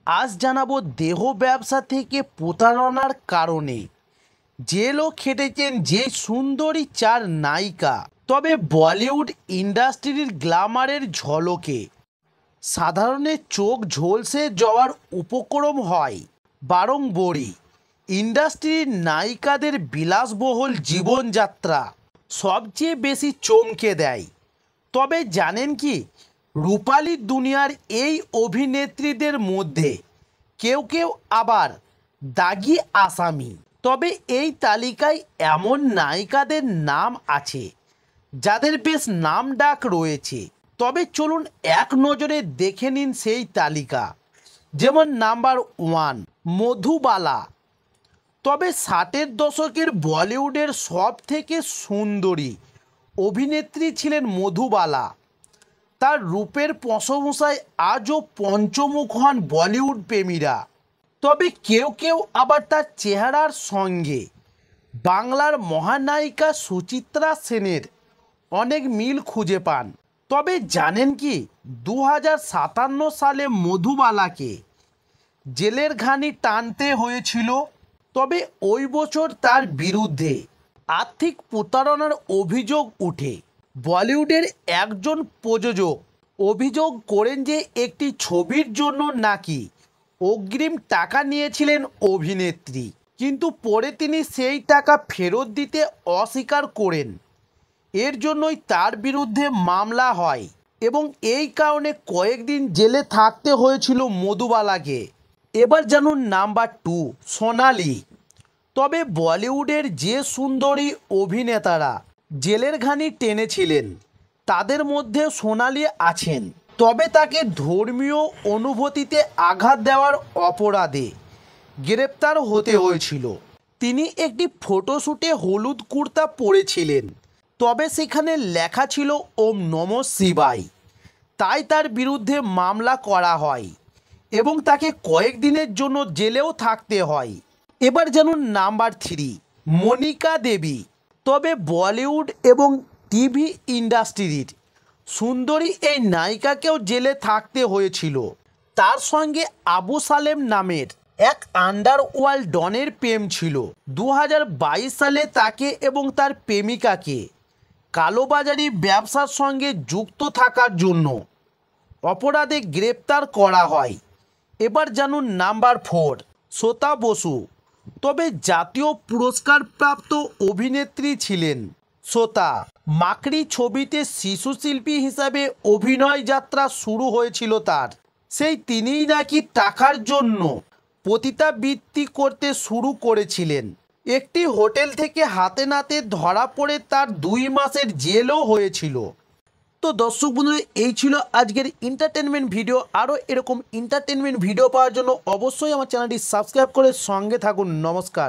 আজ জানাবো দেহ ব্যবসা থেকে প্রতারণার কারণে জেলও খেটেছেন যে সুন্দরী চার নায়িকা। তবে বলিউড ইন্ডাস্ট্রির গ্ল্যামারের ঝলকে সাধারণের চোখ ঝলসে যাওয়ার উপক্রম হয় বারংবারই। ইন্ডাস্ট্রির নায়িকাদের বিলাসবহুল জীবনযাত্রা সবচেয়ে বেশি চমকে দেয়। তবে জানেন কি, রূপালী দুনিয়ার এই অভিনেত্রীদের মধ্যে কেউ কেউ আবার দাগি আসামি। তবে এই তালিকায় এমন নায়িকাদের নাম আছে যাদের বেশ নাম ডাক রয়েছে। তবে চলুন এক নজরে দেখে নিন সেই তালিকা। যেমন নাম্বার 1 মধুবালা। তবে 60-এর দশকের বলিউডের সব থেকে সুন্দরী অভিনেত্রী ছিলেন মধুবালা। তার রূপের প্রশংসায় আজও পঞ্চমুখ হন বলিউড প্রেমীরা। তবে কেউ কেউ আবার তার চেহারার সঙ্গে বাংলার মহানায়িকা সুচিত্রা সেনের অনেক মিল খুঁজে পান। তবে জানেন কি, 2057 সালে মধুবালাকে জেলের ঘানি টানতে হয়েছিল। তবে ওই বছর তার বিরুদ্ধে আর্থিক প্রতারণার অভিযোগ উঠে। বলিউডের একজন প্রযোজক অভিযোগ করেন যে একটি ছবির জন্য নাকি অগ্রিম টাকা নিয়েছিলেন অভিনেত্রী, কিন্তু পরে তিনি সেই টাকা ফেরত দিতে অস্বীকার করেন। এর জন্যই তার বিরুদ্ধে মামলা হয় এবং এই কারণে কয়েকদিন জেলে থাকতে হয়েছিল মধুবালাকে। এবার জানুন নাম্বার 2 সোনালি। তবে বলিউডের যে সুন্দরী অভিনেতারা জেলের ঘানি টেনেছিলেন তাদের মধ্যে সোনালি আছেন। তবে তাকে ধর্মীয় অনুভূতিতে আঘাত দেওয়ার অপরাধে গ্রেপ্তার হতে হয়েছিল। তিনি একটি ফটোশ্যুটে হলুদ কুর্তা পরেছিলেন, তবে সেখানে লেখা ছিল ওম নমঃ শিবায়। তাই তার বিরুদ্ধে মামলা করা হয় এবং তাকে কয়েকদিনের জন্য জেলেও থাকতে হয়। এবার জানুন নাম্বার 3 মনিকা দেবী। তবে বলিউড এবং টিভি ইন্ডাস্ট্রির সুন্দরী এই নায়িকাকেও জেলে থাকতে হয়েছিল। তার সঙ্গে আবু সালেম নামের এক আন্ডারওয়ার্ল্ড ডনের প্রেম ছিল। 2022 সালে তাকে এবং তার প্রেমিকাকে কালোবাজারি ব্যবসার সঙ্গে যুক্ত থাকার জন্য অপরাধে গ্রেপ্তার করা হয়। এবার জানুন নাম্বার 4 শ্বেতা বসু। তবে জাতীয় পুরস্কারপ্রাপ্ত অভিনেত্রী ছিলেন শ্বেতা। মাকড়ি ছবিতে শিশু শিল্পী হিসাবে অভিনয় যাত্রা শুরু হয়েছিল তার। সেই তিনিই নাকি টাকার জন্য পতিতাবৃত্তি করতে শুরু করেছিলেন। একটি হোটেল থেকে হাতে নাতে ধরা পড়ে তার 2 মাসের জেলও হয়েছিল। তো দর্শক বন্ধুরা, এই ছিল আজকের এন্টারটেনমেন্ট ভিডিও। আরও এরকম এন্টারটেনমেন্ট ভিডিও পাওয়ার জন্য অবশ্যই আমার চ্যানেলটি সাবস্ক্রাইব করে সঙ্গে থাকুন। নমস্কার।